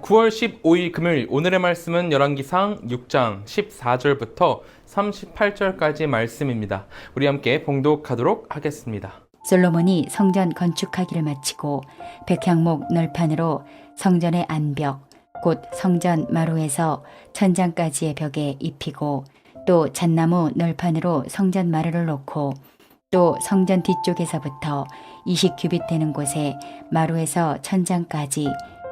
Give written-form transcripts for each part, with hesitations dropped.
9월 15일 금요일 오늘의 말씀은 열왕기상 6장 14절부터 38절까지 말씀입니다. 우리 함께 봉독하도록 하겠습니다. 솔로몬이 성전 건축하기를 마치고 백향목 널판으로 성전의 안벽 곧 성전 마루에서 천장까지의 벽에 입히고 또 잣나무 널판으로 성전 마루를 놓고 또 성전 뒤쪽에서부터 20규빗 되는 곳에 마루에서 천장까지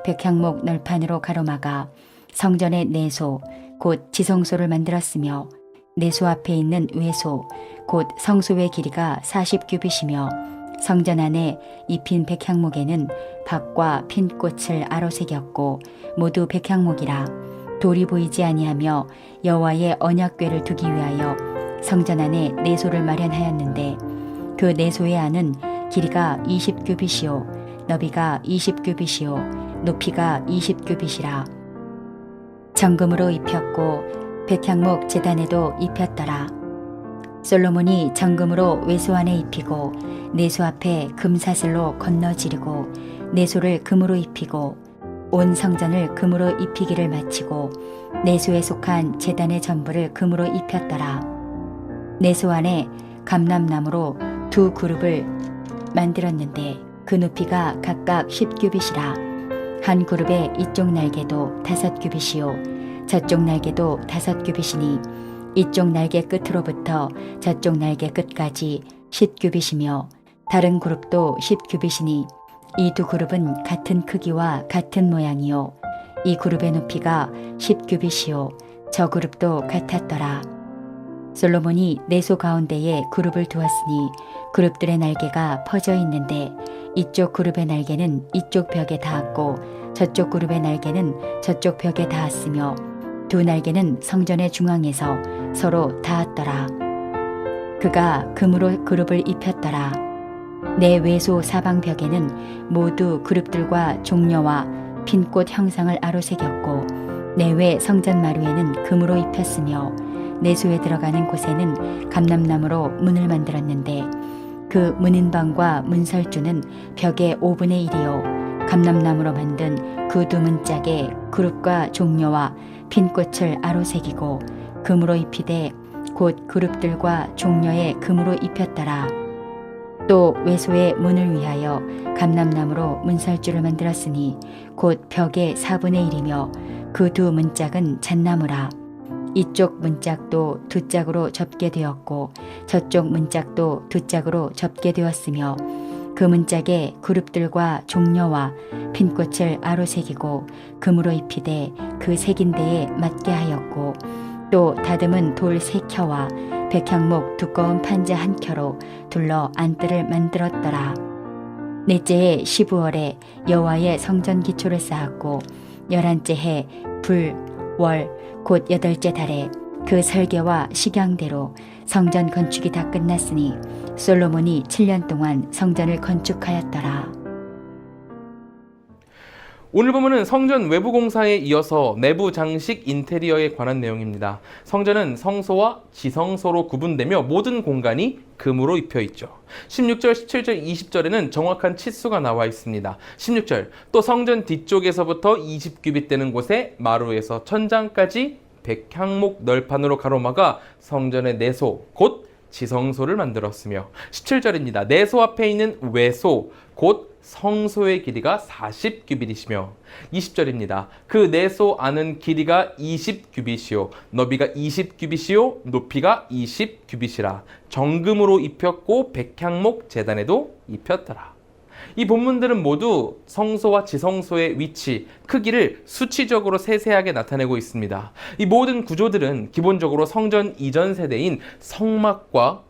백향목 널판으로 가로막아 성전의 내소 곧 지성소를 만들었으며 내소 앞에 있는 외소 곧 성소의 길이가 40규빗이며 성전 안에 입힌 백향목에는 박과 핀 꽃을 아로새겼고 모두 백향목이라. 돌이 보이지 아니하며 여호와의 언약궤를 두기 위하여 성전 안에 내소를 마련하였는데 그 내소의 안은 길이가 20규빗이요 너비가 20규빗이요 높이가 20규빗이라. 정금으로 입혔고 백향목 제단에도 입혔더라. 솔로몬이 정금으로 외소 안에 입히고 내소 앞에 금사슬로 건너지르고 내소를 금으로 입히고 온 성전을 금으로 입히기를 마치고 내소에 속한 제단의 전부를 금으로 입혔더라. 내소 안에 감람나무로 두 그룹을 만들었는데 그 높이가 각각 10규빗이라. 한 그룹의 이쪽 날개도 5규빗이요 저쪽 날개도 5규빗이니 이쪽 날개 끝으로부터 저쪽 날개 끝까지 10규빗이며 다른 그룹도 10규빗이니 이 두 그룹은 같은 크기와 같은 모양이요 이 그룹의 높이가 10규빗이요 저 그룹도 같았더라. 솔로몬이 내소 가운데에 그룹을 두었으니 그룹들의 날개가 퍼져 있는데 이쪽 그룹의 날개는 이쪽 벽에 닿았고 저쪽 그룹의 날개는 저쪽 벽에 닿았으며 두 날개는 성전의 중앙에서 서로 닿았더라. 그가 금으로 그룹을 입혔더라. 내 외소 사방벽에는 모두 그룹들과 종려와 핀꽃 형상을 아로새겼고 내외 성전 마루에는 금으로 입혔으며 내소에 들어가는 곳에는 감람나무로 문을 만들었는데 그 문인방과 문설주는 벽의 5분의 1이요 감람나무로 만든 그 두 문짝에 그룹과 종려와 핀꽃을 아로새기고 금으로 입히되 곧 그룹들과 종려에 금으로 입혔더라. 또 외소의 문을 위하여 감람나무로 문설주를 만들었으니 곧 벽의 4분의 1이며 그 두 문짝은 잣나무라. 이쪽 문짝도 두 짝으로 접게 되었고 저쪽 문짝도 두 짝으로 접게 되었으며 그 문짝에 그룹들과 종려와 핀꽃을 아로새기고 금으로 입히되 그 새긴 데에 맞게 하였고 또 다듬은 돌 3켜와 백향목 두꺼운 판자 1켜로 둘러 안뜰을 만들었더라. 넷째해 12월에 여호와의 성전 기초를 쌓았고 11째 해 불, 월, 곧 8째 달에 그 설계와 식양대로 성전 건축이 다 끝났으니 솔로몬이 7년 동안 성전을 건축하였더라. 오늘 본문은 성전 외부 공사에 이어서 내부 장식 인테리어에 관한 내용입니다. 성전은 성소와 지성소로 구분되며 모든 공간이 금으로 입혀 있죠. 16절, 17절, 20절에는 정확한 치수가 나와 있습니다. 16절, 또 성전 뒤쪽에서부터 20규빗 되는 곳에 마루에서 천장까지 백향목 널판으로 가로막아 성전의 내소 곧 지성소를 만들었으며 17절입니다. 내소 앞에 있는 외소 곧 성소의 길이가 40규빗이시며 20절입니다. 그 내소 안은 길이가 20규빗이요 너비가 20규빗이요 높이가 20규빗이라. 정금으로 입혔고 백향목 제단에도 입혔더라. 이 본문들은 모두 성소와 지성소의 위치, 크기를 수치적으로 세세하게 나타내고 있습니다. 이 모든 구조들은 기본적으로 성전 이전 세대인 성막과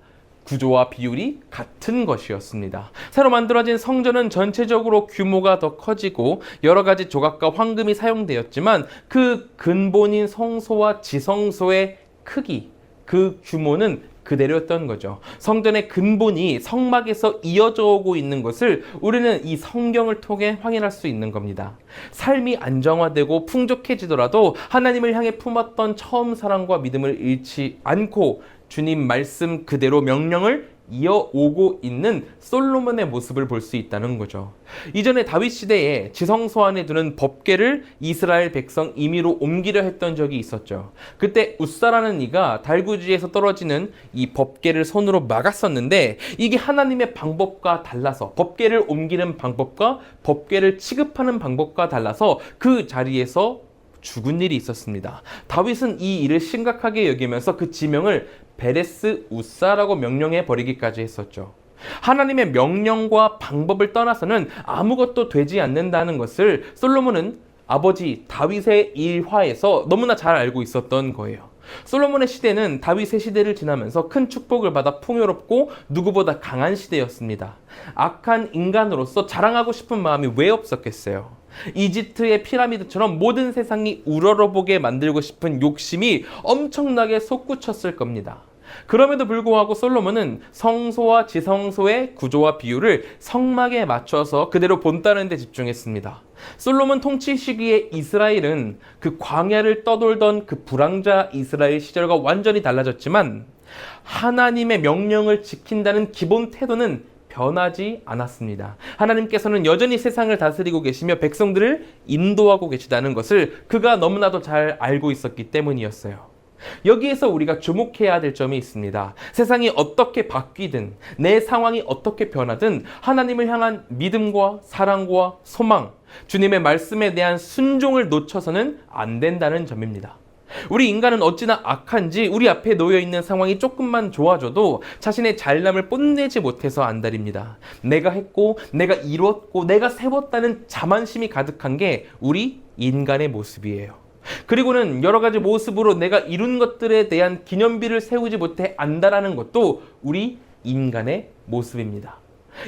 구조와 비율이 같은 것이었습니다. 새로 만들어진 성전은 전체적으로 규모가 더 커지고 여러 가지 조각과 황금이 사용되었지만 그 근본인 성소와 지성소의 크기, 그 규모는 그대로였던 거죠. 성전의 근본이 성막에서 이어져 오고 있는 것을 우리는 이 성경을 통해 확인할 수 있는 겁니다. 삶이 안정화되고 풍족해지더라도 하나님을 향해 품었던 처음 사랑과 믿음을 잃지 않고 주님 말씀 그대로 명령을 이어오고 있는 솔로몬의 모습을 볼 수 있다는 거죠. 이전에 다윗 시대에 지성소 안에 두는 법궤를 이스라엘 백성 임의로 옮기려 했던 적이 있었죠. 그때 웃사라는 이가 달구지에서 떨어지는 이 법궤를 손으로 막았었는데 이게 하나님의 방법과 달라서 법궤를 옮기는 방법과 법궤를 취급하는 방법과 달라서 그 자리에서 죽은 일이 있었습니다. 다윗은 이 일을 심각하게 여기면서 그 지명을 베레스 웃사라고 명령해 버리기까지 했었죠. 하나님의 명령과 방법을 떠나서는 아무것도 되지 않는다는 것을 솔로몬은 아버지 다윗의 일화에서 너무나 잘 알고 있었던 거예요. 솔로몬의 시대는 다윗의 시대를 지나면서 큰 축복을 받아 풍요롭고 누구보다 강한 시대였습니다. 악한 인간으로서 자랑하고 싶은 마음이 왜 없었겠어요? 이집트의 피라미드처럼 모든 세상이 우러러보게 만들고 싶은 욕심이 엄청나게 솟구쳤을 겁니다. 그럼에도 불구하고 솔로몬은 성소와 지성소의 구조와 비율을 성막에 맞춰서 그대로 본다는 데 집중했습니다. 솔로몬 통치 시기에 이스라엘은 그 광야를 떠돌던 그 불황자 이스라엘 시절과 완전히 달라졌지만 하나님의 명령을 지킨다는 기본 태도는 변하지 않았습니다. 하나님께서는 여전히 세상을 다스리고 계시며 백성들을 인도하고 계시다는 것을 그가 너무나도 잘 알고 있었기 때문이었어요. 여기에서 우리가 주목해야 될 점이 있습니다. 세상이 어떻게 바뀌든 내 상황이 어떻게 변하든 하나님을 향한 믿음과 사랑과 소망, 주님의 말씀에 대한 순종을 놓쳐서는 안 된다는 점입니다. 우리 인간은 어찌나 악한지 우리 앞에 놓여있는 상황이 조금만 좋아져도 자신의 잘남을 뽐내지 못해서 안달입니다. 내가 했고 내가 이뤘고 내가 세웠다는 자만심이 가득한 게 우리 인간의 모습이에요. 그리고는 여러 가지 모습으로 내가 이룬 것들에 대한 기념비를 세우지 못해 안달하는 것도 우리 인간의 모습입니다.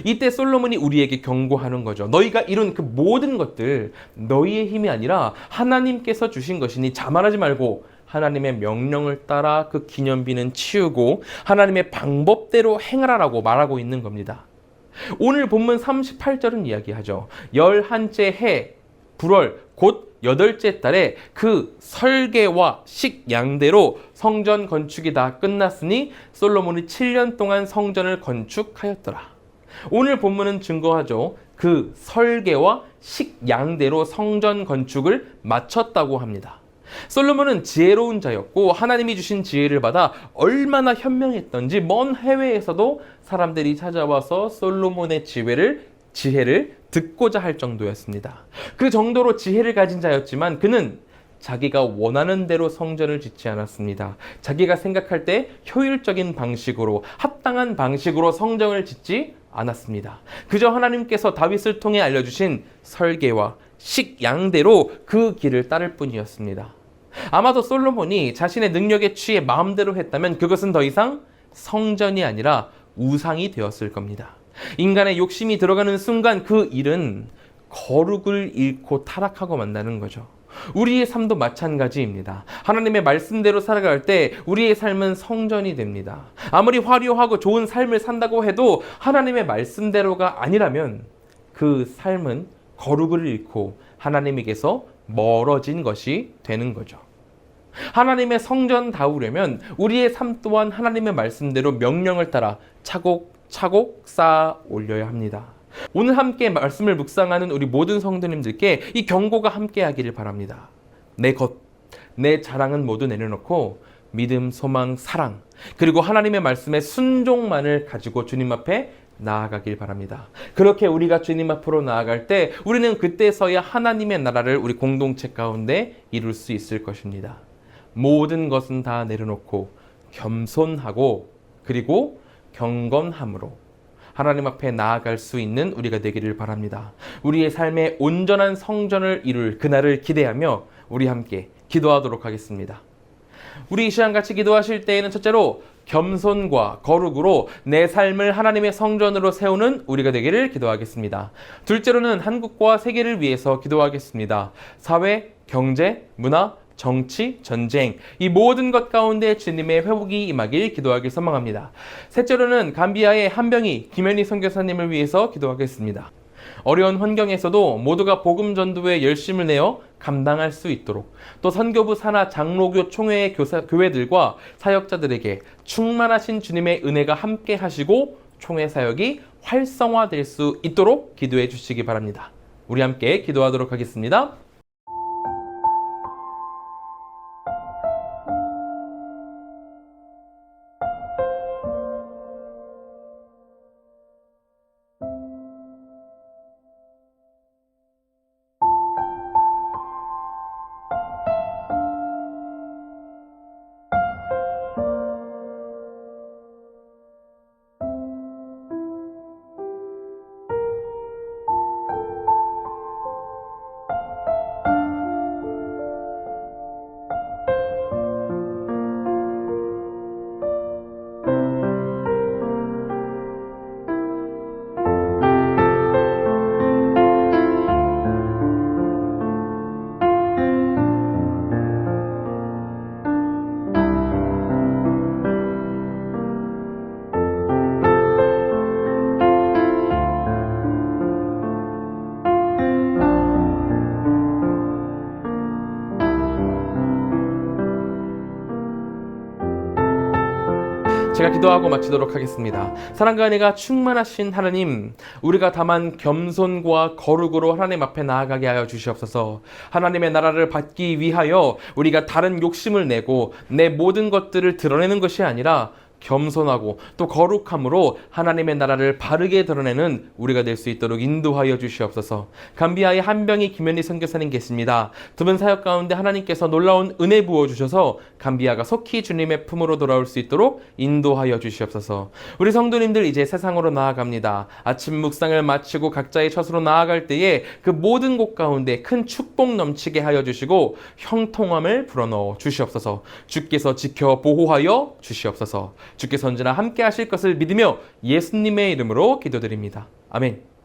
이때 솔로몬이 우리에게 경고하는 거죠. 너희가 이룬 그 모든 것들 너희의 힘이 아니라 하나님께서 주신 것이니 자만하지 말고 하나님의 명령을 따라 그 기념비는 치우고 하나님의 방법대로 행하라고 말하고 있는 겁니다. 오늘 본문 38절은 이야기하죠. 11째 해 불월 곧 8째 달에 그 설계와 식양대로 성전 건축이 다 끝났으니 솔로몬이 7년 동안 성전을 건축하였더라. 오늘 본문은 증거하죠. 그 설계와 식양대로 성전 건축을 마쳤다고 합니다. 솔로몬은 지혜로운 자였고 하나님이 주신 지혜를 받아 얼마나 현명했던지 먼 해외에서도 사람들이 찾아와서 솔로몬의 지혜를 듣고자 할 정도였습니다. 그 정도로 지혜를 가진 자였지만 그는 자기가 원하는 대로 성전을 짓지 않았습니다. 자기가 생각할 때 효율적인 방식으로 합당한 방식으로 성전을 짓지 않았습니다. 그저 하나님께서 다윗을 통해 알려주신 설계와 식양대로 그 길을 따를 뿐이었습니다. 아마도 솔로몬이 자신의 능력에 취해 마음대로 했다면 그것은 더 이상 성전이 아니라 우상이 되었을 겁니다. 인간의 욕심이 들어가는 순간 그 일은 거룩을 잃고 타락하고 만다는 거죠. 우리의 삶도 마찬가지입니다. 하나님의 말씀대로 살아갈 때 우리의 삶은 성전이 됩니다. 아무리 화려하고 좋은 삶을 산다고 해도 하나님의 말씀대로가 아니라면 그 삶은 거룩을 잃고 하나님에게서 멀어진 것이 되는 거죠. 하나님의 성전다우려면 우리의 삶 또한 하나님의 말씀대로 명령을 따라 차곡차곡 쌓아 올려야 합니다. 오늘 함께 말씀을 묵상하는 우리 모든 성도님들께 이 경고가 함께 하기를 바랍니다. 내 자랑은 모두 내려놓고 믿음, 소망, 사랑 그리고 하나님의 말씀에 순종만을 가지고 주님 앞에 나아가길 바랍니다. 그렇게 우리가 주님 앞으로 나아갈 때 우리는 그때서야 하나님의 나라를 우리 공동체 가운데 이룰 수 있을 것입니다. 모든 것은 다 내려놓고 겸손하고 그리고 경건함으로 하나님 앞에 나아갈 수 있는 우리가 되기를 바랍니다. 우리의 삶의 온전한 성전을 이룰 그날을 기대하며 우리 함께 기도하도록 하겠습니다. 우리 이 시간 같이 기도하실 때에는 첫째로 겸손과 거룩으로 내 삶을 하나님의 성전으로 세우는 우리가 되기를 기도하겠습니다. 둘째로는 한국과 세계를 위해서 기도하겠습니다. 사회, 경제, 문화, 정치, 전쟁 이 모든 것 가운데 주님의 회복이 임하길 기도하길 소망합니다. 셋째로는 감비아의 한병희 김현희 선교사님을 위해서 기도하겠습니다. 어려운 환경에서도 모두가 복음 전도에 열심을 내어 감당할 수 있도록, 또 선교부 산하 장로교 총회의 교회들과 사역자들에게 충만하신 주님의 은혜가 함께 하시고 총회 사역이 활성화될 수 있도록 기도해 주시기 바랍니다. 우리 함께 기도하도록 하겠습니다. 제가 기도하고 마치도록 하겠습니다. 사랑과 은혜가 충만하신 하나님, 우리가 다만 겸손과 거룩으로 하나님 앞에 나아가게 하여 주시옵소서. 하나님의 나라를 받기 위하여 우리가 다른 욕심을 내고 내 모든 것들을 드러내는 것이 아니라 겸손하고 또 거룩함으로 하나님의 나라를 바르게 드러내는 우리가 될 수 있도록 인도하여 주시옵소서. 감비아의 한병희 김현희 선교사님 계십니다. 두 분 사역 가운데 하나님께서 놀라운 은혜 부어주셔서 감비아가 속히 주님의 품으로 돌아올 수 있도록 인도하여 주시옵소서. 우리 성도님들 이제 세상으로 나아갑니다. 아침 묵상을 마치고 각자의 처소로 나아갈 때에 그 모든 곳 가운데 큰 축복 넘치게 하여 주시고 형통함을 불어넣어 주시옵소서. 주께서 지켜 보호하여 주시옵소서. 주께서 언제나 함께 하실 것을 믿으며 예수님의 이름으로 기도드립니다. 아멘.